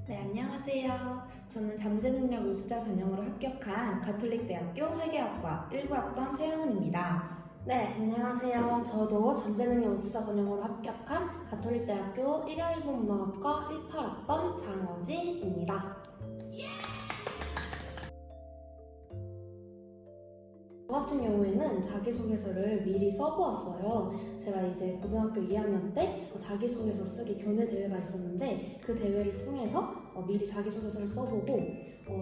네, 안녕하세요. 저는 잠재능력 우수자 전형으로 합격한 가톨릭대학교 회계학과 19학번 최영은입니다. 네, 안녕하세요. 저도 잠재능력 우수자 전형으로 합격한 가톨릭대학교 일야일본문학과 18학번 장어진입니다. 저 같은 경우에는 자기소개서를 미리 써보았어요. 제가 이제 고등학교 2학년 때 자기소개서 쓰기 교내 대회가 있었는데 그 대회를 통해서 미리 자기소개서를 써보고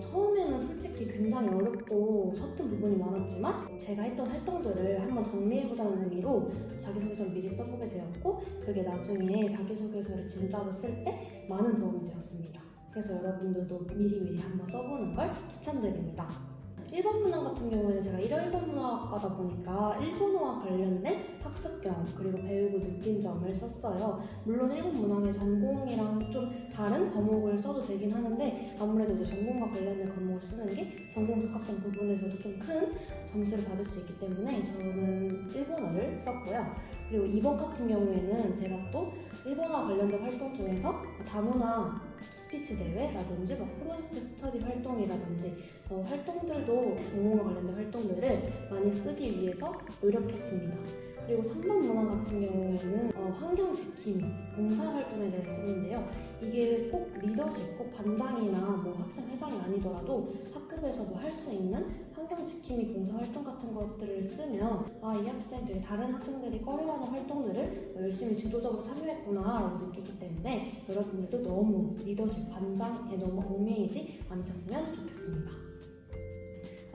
처음에는 솔직히 굉장히 어렵고 서툰 부분이 많았지만 제가 했던 활동들을 한번 정리해보자는 의미로 자기소개서를 미리 써보게 되었고 그게 나중에 자기소개서를 진짜로 쓸 때 많은 도움이 되었습니다. 그래서 여러분들도 미리미리 한번 써보는 걸 추천드립니다. 일본 문학 같은 경우에는 제가 일본 문학과다 보니까 일본어와 관련된 학습경 그리고 배우고 느낀 점을 썼어요. 물론 일본 문학의 전공이랑 좀 다른 과목을 써도 되긴 하는데 아무래도 이제 전공과 관련된 과목을 쓰는 게 전공 적합성 부분에서도 좀 큰 점수를 받을 수 있기 때문에 저는 일본어를 썼고요. 그리고 이번 같은 경우에는 제가 또 일본어와 관련된 활동 중에서 다문화 스피치 대회라든지 프로젝트 스터디 활동이라든지 활동들도 전공과 관련된 활동들을 많이 쓰기 위해서 노력했습니다. 그리고 3번 문항 같은 경우에는 환경 지킴이, 봉사활동에 대해서 썼는데요. 이게 꼭 리더십, 꼭 반장이나 학생 회장이 아니더라도 학급에서 할 수 있는 환경 지킴이 봉사활동 같은 것들을 쓰면 이 학생 되게 다른 학생들이 꺼려하는 활동들을 열심히 주도적으로 참여했구나 라고 느끼기 때문에 여러분들도 너무 리더십, 반장에 너무 얽매이지 않으셨으면 좋겠습니다.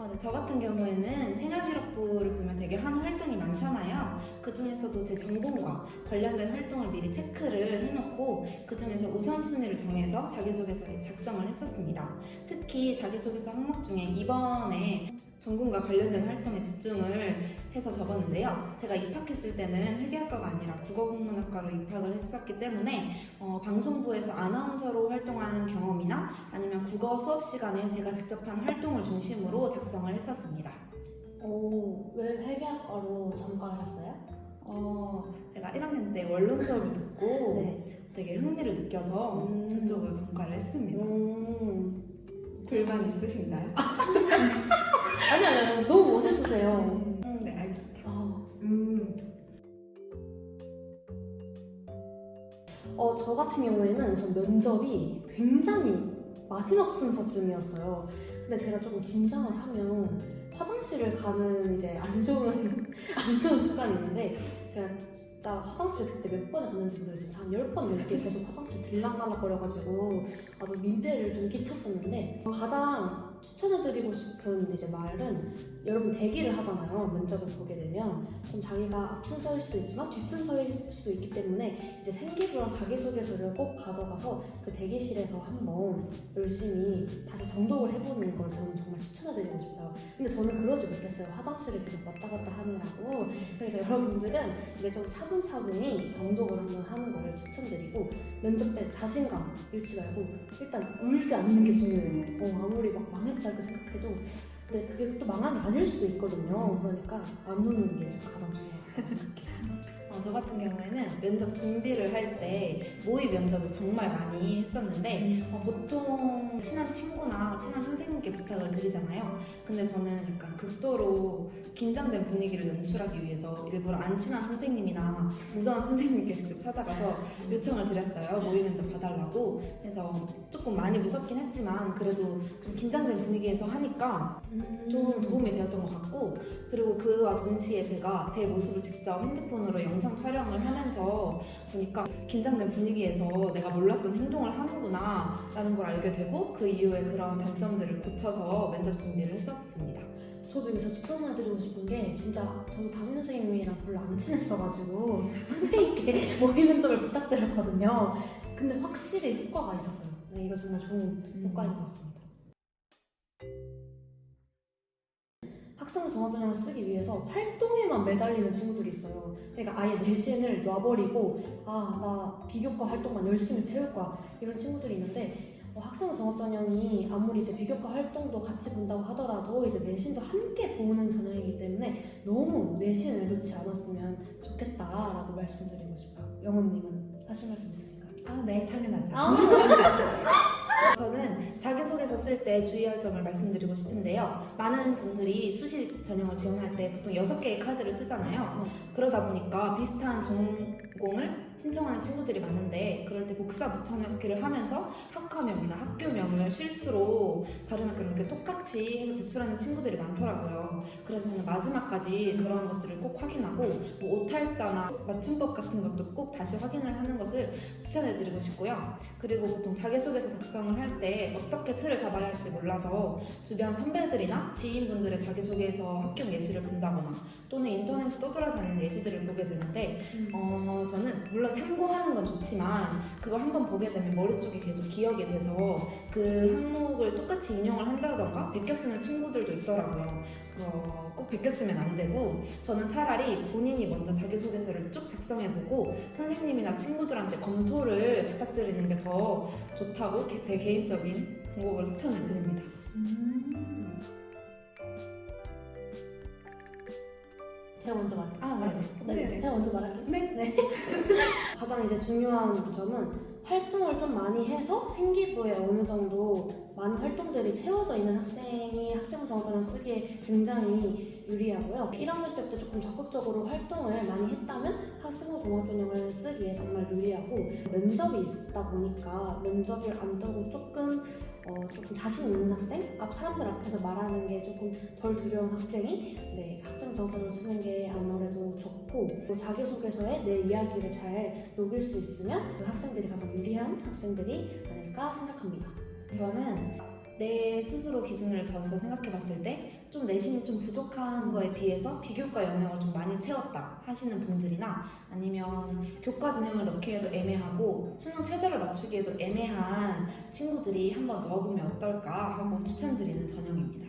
네, 저 같은 경우에는 생활기록부를 보면 되게 하는 활동이 많잖아요. 그 중에서도 제 전공과 관련된 활동을 미리 체크를 해놓고 그 중에서 우선순위를 정해서 자기소개서를 작성을 했었습니다. 특히 자기소개서 항목 중에 이번에 전공과 관련된 활동에 집중을 해서 적었는데요. 제가 입학했을 때는 회계학과가 아니라 국어국문학과로 입학을 했었기 때문에 방송부에서 아나운서로 활동하는 경험이나 아니면 국어 수업 시간에 제가 직접 한 활동을 중심으로 작성을 했었습니다. 왜 회계학과로 전과하셨어요? 제가 1학년 때 원론 수업을 듣고 네. 되게 흥미를 느껴서 그쪽으로 전과를 했습니다. 불만 있으신가요? 아니요, 너무 멋있으세요. 네, 알겠습니다. 저 같은 경우에는 전 면접이 굉장히 마지막 순서쯤이었어요. 근데 제가 조금 긴장을 하면 화장실을 가는 이제 안 좋은 순간이 있는데 제가 진짜 화장실을 그때 몇 번을 갔는지 모르겠어요. 한 10번 넘게 계속 화장실 들락날락거려가지고 아주 민폐를 좀 끼쳤었는데 가장 추천해드리고 싶은 이제 말은 여러분 대기를 하잖아요. 면접을 보게 되면 좀 자기가 앞순서일 수도 있지만 뒷순서일 수도 있기 때문에 이제 생기부랑 자기소개서를 꼭 가져가서 그 대기실에서 한번 열심히 다시 정독을 해보는 걸 저는 정말 추천해드리고 싶어요. 근데 저는 그러지 못했어요. 화장실을 계속 왔다 갔다 하느라고. 그래서 여러분들은 이제 좀 차분차분히 정독을 한번 하는 거를 추천드리고 면접 때 자신감 잃지 말고 일단 울지 않는 게 중요해요. 아무리 막 망했다고 생각해도 근데 그게 또 망함이 아닐 수도 있거든요. 그러니까 안 우는 게 가장 중요하다고 생각해요. 저 같은 경우에는 면접 준비를 할 때 모의 면접을 정말 많이 했었는데 보통 친한 친구나 친한 선생님께 부탁을 드리잖아요. 근데 저는 약간 극도로 긴장된 분위기를 연출하기 위해서 일부러 안 친한 선생님이나 무서운 선생님께 직접 찾아가서 요청을 드렸어요. 모의 면접 봐달라고. 그래서 조금 많이 무섭긴 했지만 그래도 좀 긴장된 분위기에서 하니까 좀 도움이 되었던 것 같고 그리고 그와 동시에 제가 제 모습을 직접 핸드폰으로 영상 촬영을 하면서 보니까 긴장된 분위기에서 내가 몰랐던 행동을 하는구나 라는 걸 알게 되고 그 이후에 그런 단점들을 고쳐서 면접 준비를 했었습니다. 저도 여기서 추천해드리고 싶은 게 진짜 저도 담임 선생님이랑 별로 안 친했어가지고 선생님께 모의 면접을 부탁드렸거든요. 근데 확실히 효과가 있었어요. 네, 이거 정말 좋은 효과인 것 같습니다. 학생 종합전형을 쓰기 위해서 활동에만 매달리는 친구들이 있어요. 그러니까 아예 내신을 놔버리고 나 비교과 활동만 열심히 채울 거야 이런 친구들이 있는데 학생 종합전형이 아무리 이제 비교과 활동도 같이 본다고 하더라도 이제 내신도 함께 보는 전형이기 때문에 너무 내신을 놓지 않았으면 좋겠다라고 말씀드리고 싶어요. 영훈님은 하실 말씀 있으신가요? 네, 당연하죠. 저는 자기소개서 쓸 때 주의할 점을 말씀드리고 싶은데요. 많은 분들이 수시 전형을 지원할 때 보통 6개의 카드를 쓰잖아요. 그러다 보니까 비슷한 전공을 신청하는 친구들이 많은데 그럴 때 복사 붙여넣기를 하면서 학과명이나 학교명을 실수로 다른 학교랑 이렇게 똑같이 해서 제출하는 친구들이 많더라고요. 그래서 저는 마지막까지 그런 것들을 꼭 확인하고 뭐 오탈자나 맞춤법 같은 것도 꼭 다시 확인을 하는 것을 추천해드리고 싶고요. 그리고 보통 자기소개서 작성을 할 때 어떻게 틀을 잡아야 할지 몰라서 주변 선배들이나 지인분들의 자기소개서 합격 예시를 본다거나 또는 인터넷에 떠돌아다니는 예시들을 보게 되는데 저는 물론 참고하는 건 좋지만 그걸 한번 보게 되면 머릿속에 계속 기억이 돼서 그 항목을 똑같이 인용을 한다던가 베껴 쓰는 친구들도 있더라고요. 꼭 베껴 쓰면 안 되고 저는 차라리 본인이 먼저 자기소개서를 쭉 작성해보고 선생님이나 친구들한테 검토를 부탁드리는 게 더 좋다고 제 개인적인 방법으로 추천을 드립니다. 제가 먼저 말할게요. 아, 네네. 제가 먼저 말할게요. 네. 가장 이제 중요한 점은 활동을 좀 많이 해서 생기부에 어느 정도 많은 활동들이 채워져 있는 학생이 학생정보를 쓰기에 굉장히 유리하고요. 1학년 때부터 조금 적극적으로 활동을 많이 했다면 학생정보전형을 쓰기에 정말 유리하고 면접이 있다 보니까 면접을 안 떠고 조금 자신 있는 학생? 사람들 앞에서 말하는 게 조금 덜 두려운 학생이 학생 정보를 쓰는 게 아무래도 좋고 또 자기소개서에 내 이야기를 잘 녹일 수 있으면 그 학생들이 가장 유리한 학생들이 아닐까 생각합니다. 저는 내 스스로 기준을 둬서 생각해 봤을 때 좀 내신이 좀 부족한 거에 비해서 비교과 영역을 좀 많이 채웠다 하시는 분들이나 아니면 교과 전형을 넣기에도 애매하고 수능 최저를 맞추기에도 애매한 친구들이 한번 넣어보면 어떨까 하고 추천드리는 전형입니다.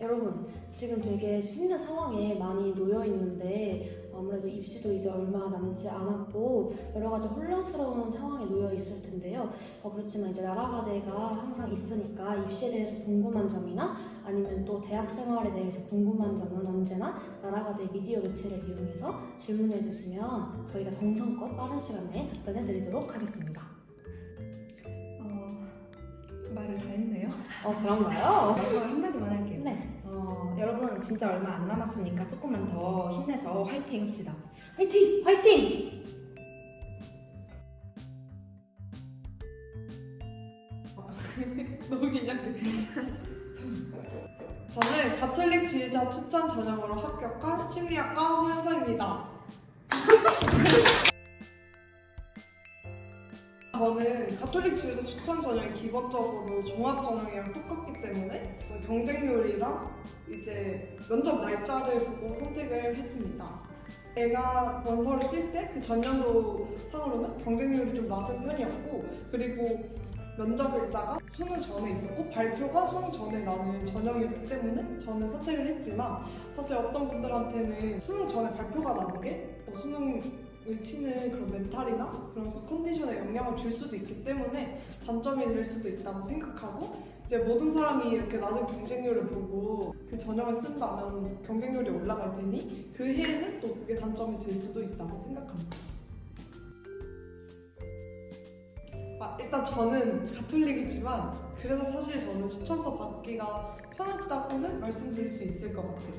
여러분 지금 되게 힘든 상황에 많이 놓여 있는데 아무래도 입시도 이제 얼마 남지 않았고 여러 가지 혼란스러운 상황에 놓여 있을 텐데요. 그렇지만 이제 나라가대가 항상 있으니까 입시에 대해서 궁금한 점이나 아니면 또 대학 생활에 대해서 궁금한 점은 언제나 나라가대 미디어 매체를 이용해서 질문해 주시면 저희가 정성껏 빠른 시간 내에 답변해 드리도록 하겠습니다. 말을 다 했네요. 그런가요? 마지막으로 한마디만 할게요. 네. 여러분 진짜 얼마 안 남았으니까 조금만 더 힘내서 화이팅 합시다. 화이팅! 화이팅! 너무 긴장돼. 저는 가톨릭 지휘자 추천 전형으로 합격한 심리학과 홍현서입니다. 저는 가톨릭 지휘자 추천 전형이 기본적으로 종합 전형이랑 똑같기 때문에 경쟁률이랑 이제 면접 날짜를 보고 선택을 했습니다. 제가 원서를 쓸 때 그 전년도 상으로는 경쟁률이 좀 낮은 편이었고 그리고 면접 일자가 수능 전에 있었고 발표가 수능 전에 나는 전형이었기 때문에 저는 선택을 했지만 사실 어떤 분들한테는 수능 전에 발표가 나는 게 수능을 치는 그런 멘탈이나 그런 컨디션에 영향을 줄 수도 있기 때문에 단점이 될 수도 있다고 생각하고 이제 모든 사람이 이렇게 낮은 경쟁률을 보고 그 전형을 쓴다면 경쟁률이 올라갈 테니 그 해에는 또 그게 단점이 될 수도 있다고 생각합니다. 일단 저는 가톨릭이지만 그래서 사실 저는 추천서 받기가 편했다고는 말씀드릴 수 있을 것 같아요.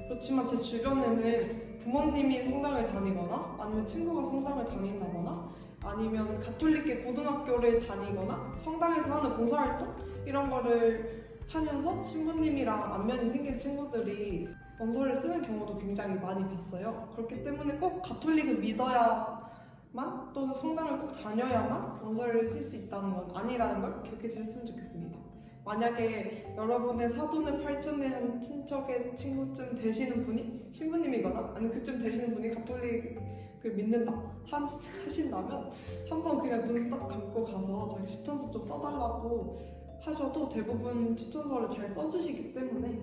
그렇지만 제 주변에는 부모님이 성당을 다니거나 아니면 친구가 성당을 다닌다거나 아니면 가톨릭계 고등학교를 다니거나 성당에서 하는 봉사활동 이런 거를 하면서 신부님이랑 안면이 생긴 친구들이 원서를 쓰는 경우도 굉장히 많이 봤어요. 그렇기 때문에 꼭 가톨릭을 믿어야만 또는 성당을 꼭 다녀야만 원서를 쓸 수 있다는 건 아니라는 걸 기억해 주셨으면 좋겠습니다. 만약에 여러분의 사돈의 팔촌의 한 친척의 친구쯤 되시는 분이 신부님이거나 아니면 그쯤 되시는 분이 가톨릭을 믿는다 하신다면 한번 그냥 눈 딱 감고 가서 자기 추천서 좀 써달라고 하셔도 대부분 추천서를 잘 써주시기 때문에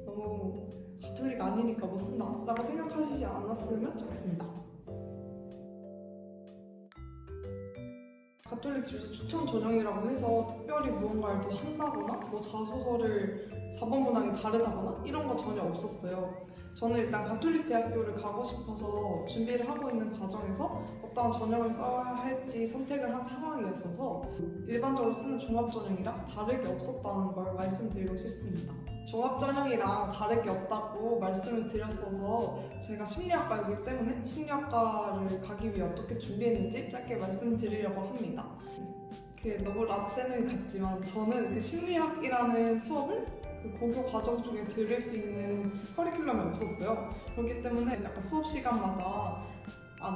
너무 가톨릭 아니니까 못 쓴다 라고 생각하시지 않았으면 좋겠습니다. 가톨릭 지휘자 추천 전형이라고 해서 특별히 무언가를 더 한다거나 뭐 자소서를 4번 문항이 다르다거나 이런 거 전혀 없었어요. 저는 일단 가톨릭 대학교를 가고 싶어서 준비를 하고 있는 과정에서 어떠한 전형을 써야 할지 선택을 한 상황이었어서 일반적으로 쓰는 종합전형이랑 다를 게 없었다는 걸 말씀드리고 싶습니다. 종합전형이랑 다를 게 없다고 말씀을 드렸어서 저희가 심리학과이기 때문에 심리학과를 가기 위해 어떻게 준비했는지 짧게 말씀드리려고 합니다. 너무 라떼는 같지만 저는 그 심리학이라는 수업을 그 고교 과정 중에 들을 수 있는 커리큘럼이 없었어요. 그렇기 때문에 약간 수업 시간마다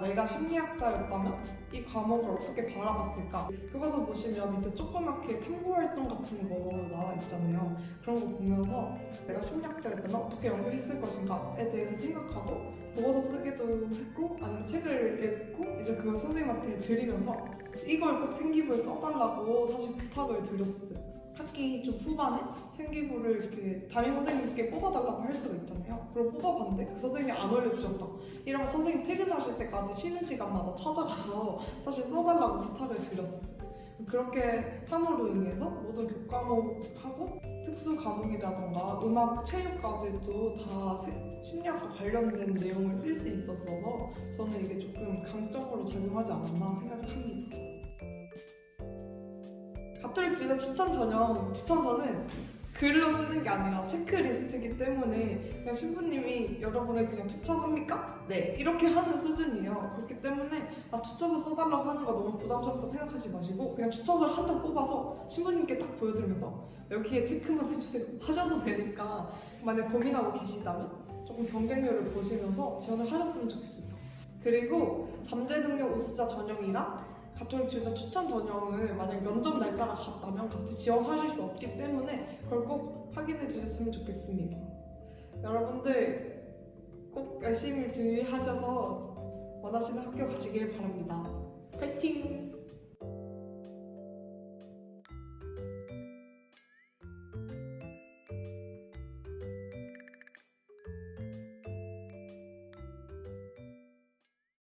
내가 심리학자였다면 이 과목을 어떻게 바라봤을까? 교과서 보시면 밑에 조그맣게 탐구활동 같은 거 나와 있잖아요. 그런 거 보면서 내가 심리학자였다면 어떻게 연구했을 것인가에 대해서 생각하고 보고서 쓰기도 했고 아니면 책을 읽고 이제 그걸 선생님한테 드리면서 이걸 꼭 생기부에 써달라고 사실 부탁을 드렸었어요. 학기 좀 후반에 생기부를 이렇게 담임 선생님께 뽑아달라고 할 수가 있잖아요. 그걸 뽑아봤는데 그 선생님이 안 올려주셨다. 이러면 선생님 퇴근하실 때까지 쉬는 시간마다 찾아가서 사실 써달라고 부탁을 드렸었어요. 그렇게 함으로 인해서 모든 교과목하고 특수 과목이라던가 음악, 체육까지도 다 심리학과 관련된 내용을 쓸 수 있었어서 저는 이게 조금 강점으로 작용하지 않았나 생각을 합니다. 가톨릭 주자 추천서는 글로 쓰는 게 아니라 체크리스트이기 때문에 그냥 신부님이 여러분을 그냥 추천합니까? 네, 이렇게 하는 수준이에요. 그렇기 때문에 추천서 써달라고 하는 거 너무 부담스럽다 생각하지 마시고 그냥 추천서를 한 장 뽑아서 신부님께 딱 보여드리면서 여기에 체크만 해주세요 하셔도 되니까 만약 고민하고 계시다면 조금 경쟁률을 보시면서 지원을 하셨으면 좋겠습니다. 그리고 잠재능력 우수자 전형이랑 가톨릭 지도자 추천 전형을 만약 면접 날짜가 같다면 같이 지원하실 수 없기 때문에 그걸 꼭 확인해 주셨으면 좋겠습니다. 여러분들 꼭 열심히 준비하셔서 원하시는 학교 가시길 바랍니다.